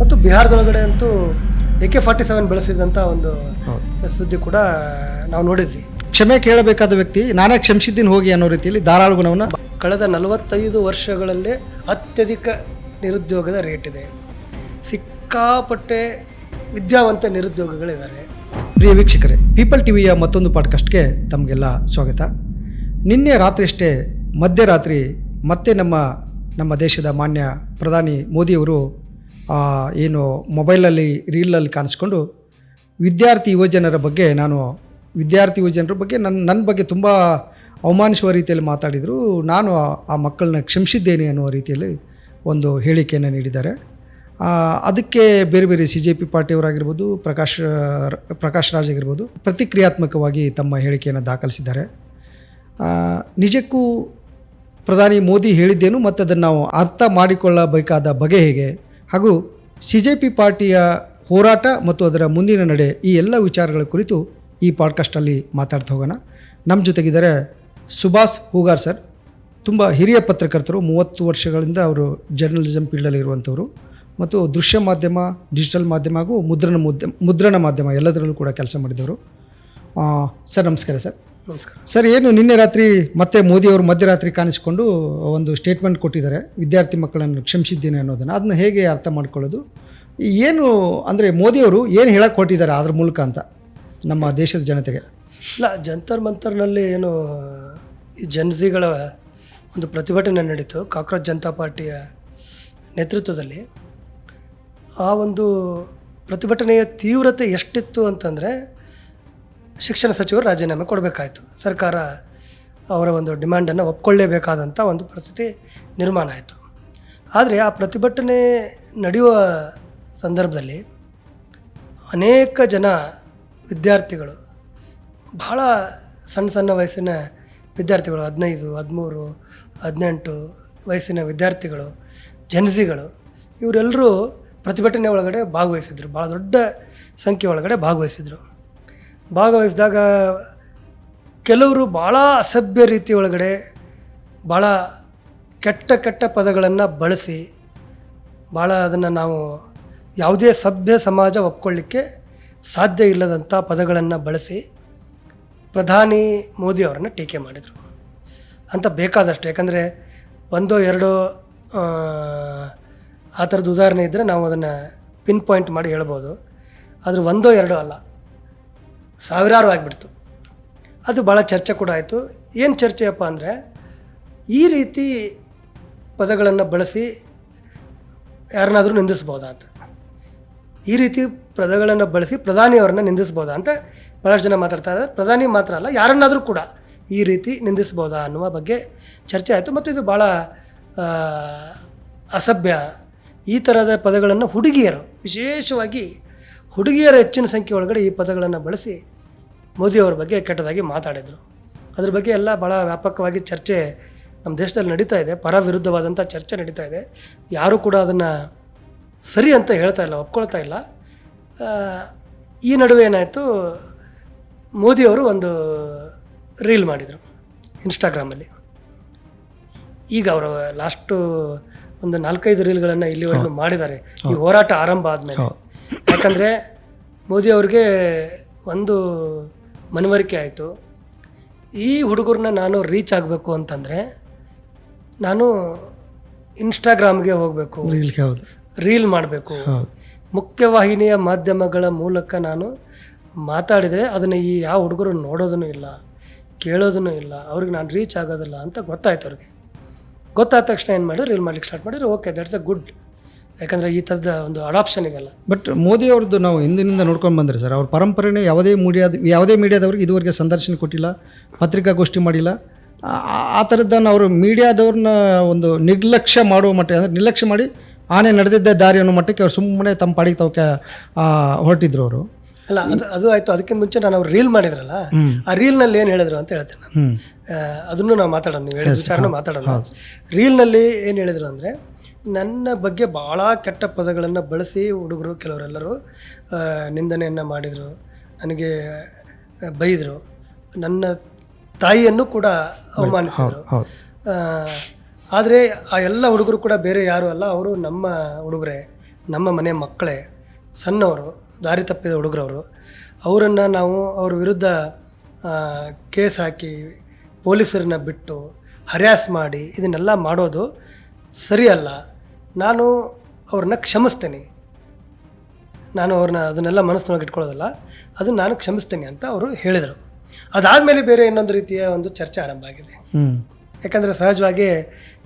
ಮತ್ತು ಬಿಹಾರದೊಳಗಡೆ ಅಂತೂ AK-47 ಬಳಸಿದಂಥ ಒಂದು ಸುದ್ದಿ ಕೂಡ ನಾವು ನೋಡಿದ್ವಿ. ಕ್ಷಮೆ ಕೇಳಬೇಕಾದ ವ್ಯಕ್ತಿ ನಾನೇ ಕ್ಷಮಿಸಿದ್ದೀನಿ ಹೋಗಿ ಅನ್ನೋ ರೀತಿಯಲ್ಲಿ ಧಾರಾಳ ಗುಣವನ್ನು ಕಳೆದ 45 ವರ್ಷಗಳಲ್ಲಿ ಅತ್ಯಧಿಕ ನಿರುದ್ಯೋಗದ ರೇಟ್ ಇದೆ. ಸಿಕ್ಕಾಪಟ್ಟೆ ವಿದ್ಯಾವಂತ ನಿರುದ್ಯೋಗಿಗಳಿದ್ದಾರೆ. ಪ್ರಿಯ ವೀಕ್ಷಕರೇ, ಪೀಪಲ್ ಟಿವಿಯ ಮತ್ತೊಂದು ಪಾಡ್ಕಾಸ್ಟ್ಗೆ ತಮಗೆಲ್ಲ ಸ್ವಾಗತ. ನಿನ್ನೆ ರಾತ್ರಿಯಷ್ಟೇ ಮಧ್ಯರಾತ್ರಿ ಮತ್ತೆ ನಮ್ಮ ದೇಶದ ಮಾನ್ಯ ಪ್ರಧಾನಿ ಮೋದಿಯವರು ಏನು ಮೊಬೈಲಲ್ಲಿ ರೀಲಲ್ಲಿ ಕಾಣಿಸ್ಕೊಂಡು ವಿದ್ಯಾರ್ಥಿ ಯುವಜನರ ಬಗ್ಗೆ ನನ್ನ ಬಗ್ಗೆ ತುಂಬ ಅವಮಾನಿಸುವ ರೀತಿಯಲ್ಲಿ ಮಾತಾಡಿದರು. ನಾನು ಆ ಮಕ್ಕಳನ್ನ ಕ್ಷಮಿಸಿದ್ದೇನೆ ಅನ್ನುವ ರೀತಿಯಲ್ಲಿ ಒಂದು ಹೇಳಿಕೆಯನ್ನು ನೀಡಿದ್ದಾರೆ. ಅದಕ್ಕೆ ಬೇರೆ ಬೇರೆ CJP ಪಾರ್ಟಿಯವರಾಗಿರ್ಬೋದು, ಪ್ರಕಾಶ್ ರಾಜ್ ಆಗಿರ್ಬೋದು ಪ್ರತಿಕ್ರಿಯಾತ್ಮಕವಾಗಿ ತಮ್ಮ ಹೇಳಿಕೆಯನ್ನು ದಾಖಲಿಸಿದ್ದಾರೆ. ನಿಜಕ್ಕೂ ಪ್ರಧಾನಿ ಮೋದಿ ಹೇಳಿದ್ದೇನು ಮತ್ತು ಅದನ್ನು ನಾವು ಅರ್ಥ ಮಾಡಿಕೊಳ್ಳಬೇಕಾದ ಬಗೆ ಹೇಗೆ, ಹಾಗೂ CJP ಪಾರ್ಟಿಯ ಹೋರಾಟ ಮತ್ತು ಅದರ ಮುಂದಿನ ನಡೆ, ಈ ಎಲ್ಲ ವಿಚಾರಗಳ ಕುರಿತು ಈ ಪಾಡ್ಕಾಸ್ಟಲ್ಲಿ ಮಾತಾಡ್ತಾ ಹೋಗೋಣ. ನಮ್ಮ ಜೊತೆಗಿದ್ದಾರೆ ಸುಭಾಷ್ ಹೂಗಾರ್ ಸರ್. ತುಂಬ ಹಿರಿಯ ಪತ್ರಕರ್ತರು, 30 ವರ್ಷಗಳಿಂದ ಅವರು ಜರ್ನಲಿಸಮ್ ಫೀಲ್ಡಲ್ಲಿ ಇರುವಂಥವ್ರು ಮತ್ತು ದೃಶ್ಯ ಮಾಧ್ಯಮ, ಡಿಜಿಟಲ್ ಮಾಧ್ಯಮ ಹಾಗೂ ಮುದ್ರಣ ಮಾಧ್ಯಮ ಎಲ್ಲದರಲ್ಲೂ ಕೂಡ ಕೆಲಸ ಮಾಡಿದವರು. ಸರ್ ನಮಸ್ಕಾರ. ಸರ್ ನಮಸ್ಕಾರ. ಸರ್, ಏನು ನಿನ್ನೆ ರಾತ್ರಿ ಮತ್ತೆ ಮೋದಿಯವರು ಮಧ್ಯರಾತ್ರಿ ಕಾಣಿಸ್ಕೊಂಡು ಒಂದು ಸ್ಟೇಟ್ಮೆಂಟ್ ಕೊಟ್ಟಿದ್ದಾರೆ, ವಿದ್ಯಾರ್ಥಿ ಮಕ್ಕಳನ್ನು ಕ್ಷಮಿಸಿದ್ದೇನೆ ಅನ್ನೋದನ್ನು. ಅದನ್ನ ಹೇಗೆ ಅರ್ಥ ಮಾಡ್ಕೊಳ್ಳೋದು, ಏನು ಅಂದರೆ ಮೋದಿಯವರು ಏನು ಹೇಳಕ್ಕೆ ಹೊರಟಿದ್ದಾರೆ ಅದ್ರ ಮೂಲಕ ಅಂತ ನಮ್ಮ ದೇಶದ ಜನತೆಗೆ? ಇಲ್ಲ, ಜಂತರ್ ಮಂತರ್ನಲ್ಲಿ ಏನು ಈ ಜನ್ಸಿಗಳ ಒಂದು ಪ್ರತಿಭಟನೆ ನಡೀತು ಕಾಕ್ರೋಚ್ ಜನತಾ ಪಾರ್ಟಿಯ ನೇತೃತ್ವದಲ್ಲಿ. ಆ ಒಂದು ಪ್ರತಿಭಟನೆಯ ತೀವ್ರತೆ ಎಷ್ಟಿತ್ತು ಅಂತಂದರೆ, ಶಿಕ್ಷಣ ಸಚಿವರು ರಾಜೀನಾಮೆ ಕೊಡಬೇಕಾಯಿತು. ಸರ್ಕಾರ ಅವರ ಒಂದು ಡಿಮ್ಯಾಂಡನ್ನು ಒಪ್ಕೊಳ್ಳೇಬೇಕಾದಂಥ ಒಂದು ಪರಿಸ್ಥಿತಿ ನಿರ್ಮಾಣ ಆಯಿತು. ಆದರೆ ಆ ಪ್ರತಿಭಟನೆ ನಡೆಯುವ ಸಂದರ್ಭದಲ್ಲಿ ಅನೇಕ ಜನ ವಿದ್ಯಾರ್ಥಿಗಳು, ಬಹಳ ಸಣ್ಣ ವಯಸ್ಸಿನ ವಿದ್ಯಾರ್ಥಿಗಳು, 15, 13, 18 ವಯಸ್ಸಿನ ವಿದ್ಯಾರ್ಥಿಗಳು, ಜನ್ಸಿಗಳು, ಇವರೆಲ್ಲರೂ ಪ್ರತಿಭಟನೆ ಒಳಗಡೆ ಭಾಗವಹಿಸಿದರು. ಭಾಳ ದೊಡ್ಡ ಸಂಖ್ಯೆ ಒಳಗಡೆ ಭಾಗವಹಿಸಿದಾಗ ಕೆಲವರು ಭಾಳ ಅಸಭ್ಯ ರೀತಿ ಒಳಗಡೆ ಭಾಳ ಕೆಟ್ಟ ಪದಗಳನ್ನು ಬಳಸಿ, ಭಾಳ ಅದನ್ನು ನಾವು ಯಾವುದೇ ಸಭ್ಯ ಸಮಾಜ ಒಪ್ಕೊಳ್ಳಿಕ್ಕೆ ಸಾಧ್ಯ ಇಲ್ಲದಂಥ ಪದಗಳನ್ನು ಬಳಸಿ ಪ್ರಧಾನಿ ಮೋದಿಯವರನ್ನು ಟೀಕೆ ಮಾಡಿದರು ಅಂತ ಬೇಕಾದಷ್ಟು. ಯಾಕಂದರೆ 1-2 ಆ ಥರದ ಉದಾಹರಣೆ ಇದ್ದರೆ ನಾವು ಅದನ್ನು ಪಿನ್ ಪಾಯಿಂಟ್ ಮಾಡಿ ಹೇಳ್ಬೋದು. ಆದರೆ 1-2 ಅಲ್ಲ, ಸಾವಿರಾರು ಆಗಿಬಿಡ್ತು. ಅದು ಭಾಳ ಚರ್ಚೆ ಕೂಡ ಆಯಿತು. ಏನು ಚರ್ಚೆಯಪ್ಪ ಅಂದರೆ, ಈ ರೀತಿ ಪದಗಳನ್ನು ಬಳಸಿ ಯಾರನ್ನಾದರೂ ನಿಂದಿಸ್ಬೋದಾ ಅಂತ, ಈ ರೀತಿ ಪದಗಳನ್ನು ಬಳಸಿ ಪ್ರಧಾನಿಯವರನ್ನು ನಿಂದಿಸ್ಬೋದಾ ಅಂತ ಭಾಳಷ್ಟು ಜನ ಮಾತಾಡ್ತಾ ಇದ್ದಾರೆ. ಪ್ರಧಾನಿ ಮಾತ್ರ ಅಲ್ಲ, ಯಾರನ್ನಾದರೂ ಕೂಡ ಈ ರೀತಿ ನಿಂದಿಸ್ಬೋದಾ ಅನ್ನುವ ಬಗ್ಗೆ ಚರ್ಚೆ ಆಯಿತು. ಮತ್ತು ಇದು ಭಾಳ ಅಸಭ್ಯ, ಈ ಥರದ ಪದಗಳನ್ನು ಹುಡುಗಿಯರು, ವಿಶೇಷವಾಗಿ ಹುಡುಗಿಯರ ಹೆಚ್ಚಿನ ಸಂಖ್ಯೆ ಒಳಗಡೆ ಈ ಪದಗಳನ್ನು ಬಳಸಿ ಮೋದಿಯವರ ಬಗ್ಗೆ ಕೆಟ್ಟದಾಗಿ ಮಾತಾಡಿದರು. ಅದ್ರ ಬಗ್ಗೆ ಎಲ್ಲ ಭಾಳ ವ್ಯಾಪಕವಾಗಿ ಚರ್ಚೆ ನಮ್ಮ ದೇಶದಲ್ಲಿ ನಡೀತಾ ಇದೆ. ಪರ ವಿರುದ್ಧವಾದಂಥ ಚರ್ಚೆ ನಡೀತಾ ಇದೆ. ಯಾರೂ ಕೂಡ ಅದನ್ನು ಸರಿ ಅಂತ ಹೇಳ್ತಾ ಇಲ್ಲ, ಒಪ್ಕೊಳ್ತಾ ಇಲ್ಲ. ಈ ನಡುವೆ ಏನಾಯಿತು, ಮೋದಿಯವರು ಒಂದು ರೀಲ್ ಮಾಡಿದರು ಇನ್ಸ್ಟಾಗ್ರಾಮಲ್ಲಿ. ಈಗ ಅವರು ಲಾಸ್ಟು ಒಂದು 4-5 ರೀಲ್ಗಳನ್ನು ಇಲ್ಲಿವರೆಗೂ ಮಾಡಿದ್ದಾರೆ ಈ ಹೋರಾಟ ಆರಂಭ ಆದಮೇಲೆ. ಯಾಕಂದರೆ ಮೋದಿಯವ್ರಿಗೆ ಒಂದು ಮನವರಿಕೆ ಆಯಿತು, ಈ ಹುಡುಗರನ್ನ ನಾನು ರೀಚ್ ಆಗಬೇಕು ಅಂತಂದರೆ ನಾನು ಇನ್ಸ್ಟಾಗ್ರಾಮ್ಗೆ ಹೋಗಬೇಕು, ರೀಲ್ ಮಾಡಬೇಕು, ಮುಖ್ಯವಾಹಿನಿಯ ಮಾಧ್ಯಮಗಳ ಮೂಲಕ ನಾನು ಮಾತಾಡಿದರೆ ಅದನ್ನು ಈ ಯಾವ ಹುಡುಗರು ನೋಡೋದೂ ಇಲ್ಲ, ಕೇಳೋದೂ ಇಲ್ಲ, ಅವ್ರಿಗೆ ನಾನು ರೀಚ್ ಆಗೋದಿಲ್ಲ ಅಂತ ಗೊತ್ತಾಯ್ತು. ಅವ್ರಿಗೆ ಗೊತ್ತಾದ ತಕ್ಷಣ ಏನು ಮಾಡಿದ್ರು, ರೀಲ್ ಮಾಡ್ಲಿಕ್ಕೆ ಸ್ಟಾರ್ಟ್ ಮಾಡಿದ್ರು. Okay, that's a good. ಯಾಕಂದರೆ ಈ ಥರದ ಒಂದು ಅಡಾಪ್ಷನ್ ಇದೆಲ್ಲ. ಬಟ್ ಮೋದಿ ಅವ್ರದ್ದು ನಾವು ಹಿಂದಿನಿಂದ ನೋಡ್ಕೊಂಡು ಬಂದರೆ ಸರ್, ಅವ್ರ ಪರಂಪರೆನೇ ಯಾವುದೇ ಮೀಡಿಯಾದವ್ರಿಗೆ ಇದುವರೆಗೆ ಸಂದರ್ಶನ ಕೊಟ್ಟಿಲ್ಲ, ಪತ್ರಿಕಾಗೋಷ್ಠಿ ಮಾಡಿಲ್ಲ. ಆ ಥರದ್ದನ್ನು ಅವರು ಮೀಡಿಯಾದವ್ರನ್ನ ಒಂದು ನಿರ್ಲಕ್ಷ್ಯ ಮಾಡುವ ಮಟ್ಟ, ಅಂದರೆ ನಿರ್ಲಕ್ಷ್ಯ ಮಾಡಿ ಆನೆ ನಡೆದಿದ್ದ ದಾರಿ ಅನ್ನೋ ಮಟ್ಟಕ್ಕೆ ಅವ್ರು ಸುಮ್ಮನೆ ತಮ್ಮ ಪಾಡಿಗೆ ತವಕ್ಕೆ ಹೊರಟಿದ್ರು ಅವರು. ಅಲ್ಲ, ಅದು ಆಯಿತು. ಅದಕ್ಕಿಂತ ಮುಂಚೆ ನಾನು ಅವ್ರು ರೀಲ್ ಮಾಡಿದ್ರಲ್ಲ, ಆ ರೀಲ್ನಲ್ಲಿ ಏನು ಹೇಳಿದ್ರು ಅಂತ ಹೇಳ್ತೇನೆ ನಾನು. ಅದನ್ನು ನಾವು ಮಾತಾಡೋಣ, ನೀವು ಹೇಳಿದ ವಿಚಾರನೂ ಮಾತಾಡೋಣ. ರೀಲ್ನಲ್ಲಿ ಏನು ಹೇಳಿದರು ಅಂದರೆ, ನನ್ನ ಬಗ್ಗೆ ಭಾಳ ಕೆಟ್ಟ ಪದಗಳನ್ನು ಬಳಸಿ ಹುಡುಗರು ಕೆಲವರೆಲ್ಲರೂ ನಿಂದನೆಯನ್ನು ಮಾಡಿದರು, ನನಗೆ ಬೈದರು, ನನ್ನ ತಾಯಿಯನ್ನು ಕೂಡ ಅವಮಾನಿಸಿದರು. ಆದರೆ ಆ ಎಲ್ಲ ಹುಡುಗರು ಕೂಡ ಬೇರೆ ಯಾರೂ ಅಲ್ಲ, ಅವರು ನಮ್ಮ ಹುಡುಗರೇ, ನಮ್ಮ ಮನೆ ಮಕ್ಕಳೇ, ಸಣ್ಣವರು, ದಾರಿ ತಪ್ಪಿದ ಹುಡುಗರವರು, ಅವರನ್ನು ನಾವು ಅವ್ರ ವಿರುದ್ಧ ಕೇಸ್ ಹಾಕಿ ಪೊಲೀಸರನ್ನ ಬಿಟ್ಟು ಹರ್ಯಾಸ್ ಮಾಡಿ ಇದನ್ನೆಲ್ಲ ಮಾಡೋದು ಸರಿಯಲ್ಲ. ನಾನು ಅವ್ರನ್ನ ಕ್ಷಮಿಸ್ತೇನೆ, ನಾನು ಅವ್ರನ್ನ ಅದನ್ನೆಲ್ಲ ಮನಸ್ಸಿನೊಳಗೆ ಇಟ್ಕೊಳ್ಳೋದಲ್ಲ, ಅದನ್ನು ನಾನು ಕ್ಷಮಿಸ್ತೇನೆ ಅಂತ ಅವರು ಹೇಳಿದರು. ಅದಾದಮೇಲೆ ಬೇರೆ ಇನ್ನೊಂದು ರೀತಿಯ ಒಂದು ಚರ್ಚೆ ಆರಂಭ ಆಗಿದೆ. ಯಾಕಂದರೆ ಸಹಜವಾಗಿ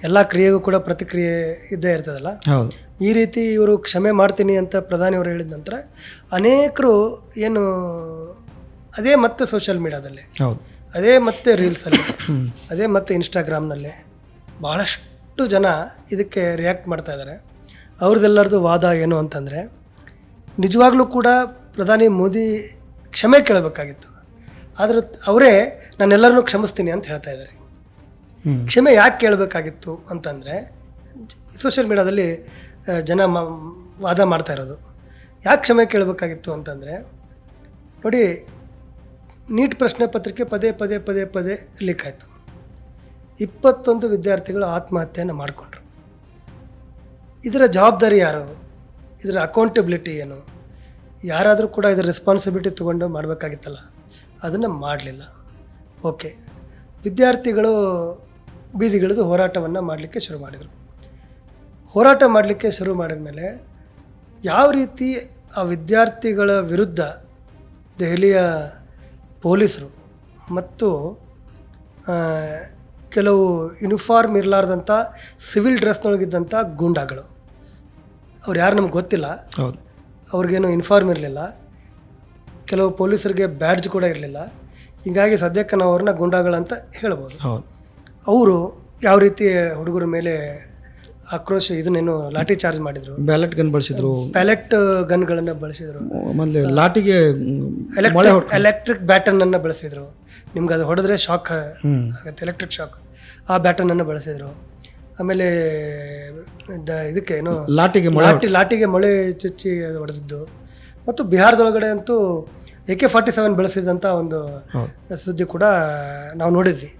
ಎಲ್ಲ ಕ್ರಿಯೆಗೂ ಕೂಡ ಪ್ರತಿಕ್ರಿಯೆ ಇದ್ದೇ ಇರ್ತದಲ್ಲ. ಹೌದು. ಈ ರೀತಿ ಇವರು ಕ್ಷಮೆ ಮಾಡ್ತೀನಿ ಅಂತ ಪ್ರಧಾನಿಯವರು ಹೇಳಿದ ನಂತರ ಅನೇಕರು ಏನು ಅದೇ ಮತ್ತೆ ಸೋಷಿಯಲ್ ಮೀಡಿಯಾದಲ್ಲಿ, ಹೌದು, ಅದೇ ಮತ್ತೆ ರೀಲ್ಸಲ್ಲಿ, ಅದೇ ಮತ್ತೆ ಇನ್ಸ್ಟಾಗ್ರಾಮ್ನಲ್ಲಿ ಭಾಳಷ್ಟು ಜನ ಇದಕ್ಕೆ ರಿಯಾಕ್ಟ್ ಮಾಡ್ತಾ ಇದ್ದಾರೆ. ಅವ್ರದ್ದೆಲ್ಲರದು ವಾದ ಏನು ಅಂತಂದರೆ, ನಿಜವಾಗ್ಲೂ ಕೂಡ ಪ್ರಧಾನಿ ಮೋದಿ ಕ್ಷಮೆ ಕೇಳಬೇಕಾಗಿತ್ತು, ಆದರೆ ಅವರೇ ನಾನೆಲ್ಲರನ್ನೂ ಕ್ಷಮಿಸ್ತೀನಿ ಅಂತ ಹೇಳ್ತಾ ಇದ್ದಾರೆ. ಕ್ಷಮೆ ಯಾಕೆ ಕೇಳಬೇಕಾಗಿತ್ತು ಅಂತಂದರೆ, ಸೋಷಿಯಲ್ ಮೀಡಿಯಾದಲ್ಲಿ ಜನ ವಾದ ಮಾಡ್ತಾ ಇರೋದು ಯಾಕೆ ಕ್ಷಮೆ ಕೇಳಬೇಕಾಗಿತ್ತು ಅಂತಂದರೆ, ನೋಡಿ, ನೀಟ್ ಪ್ರಶ್ನೆ ಪತ್ರಿಕೆ ಪದೇ ಪದೇ ಪದೇ ಪದೇ ಲೀಕ್ ಆಯಿತು. 21 ವಿದ್ಯಾರ್ಥಿಗಳು ಆತ್ಮಹತ್ಯೆಯನ್ನು ಮಾಡಿಕೊಂಡ್ರು. ಇದರ ಜವಾಬ್ದಾರಿ ಯಾರು? ಇದರ ಅಕೌಂಟಬಿಲಿಟಿ ಏನು? ಯಾರಾದರೂ ಕೂಡ ಇದರ ರೆಸ್ಪಾನ್ಸಿಬಿಲಿಟಿ ತೊಗೊಂಡು ಮಾಡಬೇಕಾಗಿತ್ತಲ್ಲ, ಅದನ್ನು ಮಾಡಲಿಲ್ಲ. ಓಕೆ, ವಿದ್ಯಾರ್ಥಿಗಳು ಬೀದಿಗಿಳಿದು ಹೋರಾಟವನ್ನು ಮಾಡಲಿಕ್ಕೆ ಶುರು ಮಾಡಿದರು. ಹೋರಾಟ ಮಾಡಲಿಕ್ಕೆ ಶುರು ಮಾಡಿದ ಮೇಲೆ ಯಾವ ರೀತಿ ಆ ವಿದ್ಯಾರ್ಥಿಗಳ ವಿರುದ್ಧ ದೆಹಲಿಯ ಪೊಲೀಸರು ಮತ್ತು ಕೆಲವು ಯೂನಿಫಾರ್ಮ್ ಇರಲಾರ್ದಂಥ ಸಿವಿಲ್ ಡ್ರೆಸ್ನೊಳಗಿದ್ದಂಥ ಗೂಂಡಾಗಳು, ಅವ್ರು ಯಾರು ನಮ್ಗೆ ಗೊತ್ತಿಲ್ಲ. ಹೌದು. ಅವ್ರಿಗೇನು ಯೂನಿಫಾರ್ಮ್ ಇರಲಿಲ್ಲ, ಕೆಲವು ಪೊಲೀಸರಿಗೆ ಬ್ಯಾಡ್ಜ್ ಕೂಡ ಇರಲಿಲ್ಲ. ಹೀಗಾಗಿ ಸದ್ಯಕ್ಕೆ ನಾವು ಅವ್ರನ್ನ ಗೂಂಡಾಗಳಂತ ಹೇಳ್ಬೋದು. ಹೌದು. ಅವರು ಯಾವ ರೀತಿ ಹುಡುಗರ ಮೇಲೆ ಆಕ್ರೋಶ ಇದನ್ನೇನು ಲಾಠಿ ಚಾರ್ಜ್ ಮಾಡಿದರು, ಬ್ಯಾಲೆಟ್ ಗನ್ ಬಳಸಿದ್ರು, ಪ್ಯಾಲೆಟ್ ಗನ್ಗಳನ್ನು ಬಳಸಿದರು, ಆಮೇಲೆ ಲಾಟಿಗೆ ಎಲೆಕ್ಟ್ರಿಕ್ ಬ್ಯಾಟನನ್ನು ಬಳಸಿದರು. ನಿಮ್ಗೆ ಅದು ಹೊಡೆದ್ರೆ ಶಾಕ್ ಆಗುತ್ತೆ, ಎಲೆಕ್ಟ್ರಿಕ್ ಶಾಕ್, ಆ ಬ್ಯಾಟನನ್ನು ಬಳಸಿದರು. ಆಮೇಲೆ ಇದಕ್ಕೆ ಏನು ಲಾಟಿಗೆ ಮೊಳೆ ಚುಚ್ಚಿ ಹೊಡೆದಿದ್ದು. ಮತ್ತು ಬಿಹಾರದೊಳಗಡೆ ಅಂತೂ AK-47 ಬಳಸಿದಂಥ ಒಂದು ಸುದ್ದಿ ಕೂಡ ನಾವು ನೋಡಿದ್ವಿ.